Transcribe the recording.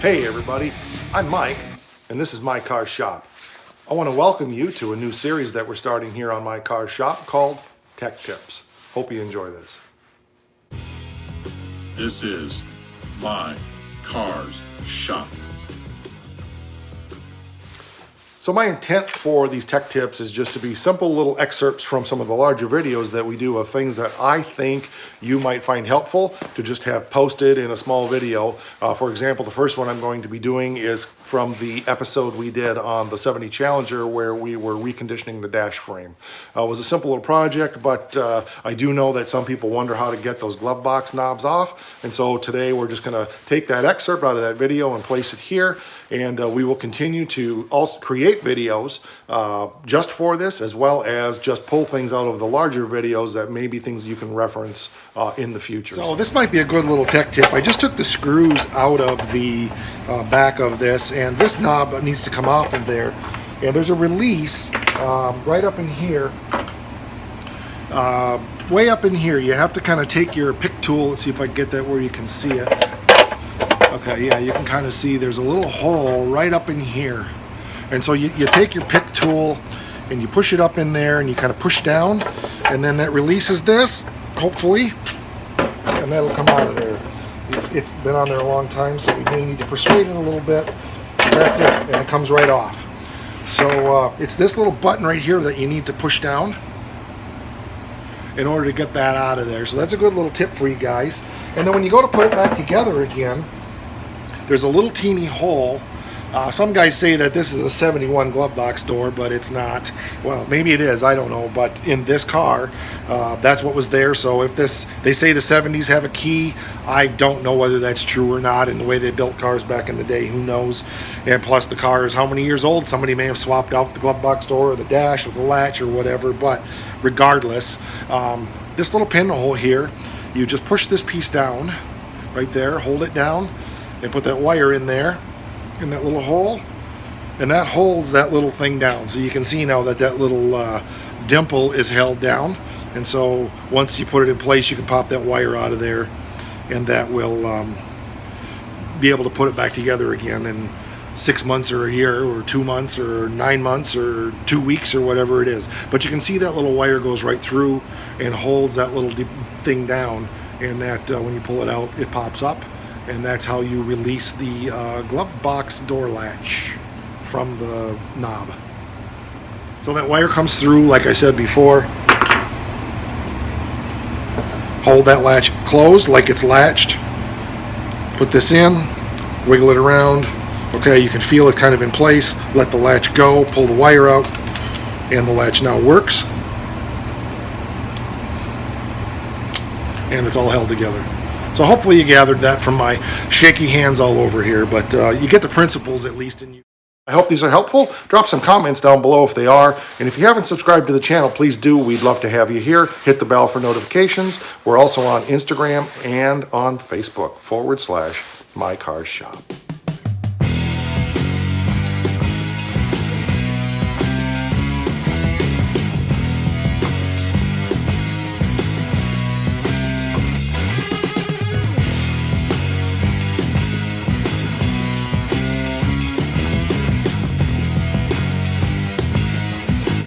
Hey everybody, I'm Mike, and this is My Car Shop. I want to welcome you to a new series that we're starting here on My Car Shop called Tech Tips. Hope you enjoy this. This is My Car's Shop. So my intent for these tech tips is just to be simple little excerpts from some of the larger videos that we do of things that I think you might find helpful to just have posted in a small video. For example, the first one I'm going to be doing is from the episode we did on the 70 Challenger where we were reconditioning the dash frame. It was a simple little project, but I do know that some people wonder how to get those glove box knobs off. And so today we're just going to take that excerpt out of that video and place it here. And we will continue to also create videos just for this, as well as just pull things out of the larger videos that may be things you can reference in the future. So this might be a good little tech tip. I just took the screws out of the back of this, and this knob needs to come off of there. And there's a release right up in here. Way up in here, you have to kind of take your pick tool. Let's see if I can get that where you can see it. Okay, yeah, you can kind of see there's a little hole right up in here. And so you take your pick tool and you push it up in there and you kind of push down, and then that releases this, hopefully, and that'll come out of there. It's been on there a long time, so we may need to persuade it a little bit. That's it, and it comes right off. So it's this little button right here that you need to push down in order to get that out of there. So that's a good little tip for you guys. And then when you go to put it back together again, there's a little teeny hole. Some guys say that this is a 71 glove box door, but it's not. Well, maybe it is, I don't know. But in this car, that's what was there. So if this, they say the 70s have a key, I don't know whether that's true or not. In the way they built cars back in the day, who knows? And plus the car is how many years old? Somebody may have swapped out the glove box door or the dash or the latch or whatever. But regardless, this little pinhole here, you just push this piece down right there, hold it down, and put that wire in there, in that little hole, and that holds that little thing down. So you can see now that that little dimple is held down, and so once you put it in place, you can pop that wire out of there, and that will be able to put it back together again in 6 months or a year or 2 months or 9 months or 2 weeks or whatever it is. But you can see that little wire goes right through and holds that little thing down, and that when you pull it out, it pops up. And that's how you release the glove box door latch from the knob. So that wire comes through, like I said before. Hold that latch closed like it's latched. Put this in, wiggle it around. Okay, you can feel it kind of in place. Let the latch go, pull the wire out, and the latch now works. And it's all held together. So hopefully you gathered that from my shaky hands all over here, but you get the principles at least in you. I hope these are helpful. Drop some comments down below if they are. And if you haven't subscribed to the channel, please do. We'd love to have you here. Hit the bell for notifications. We're also on Instagram and on Facebook /My Car Shop.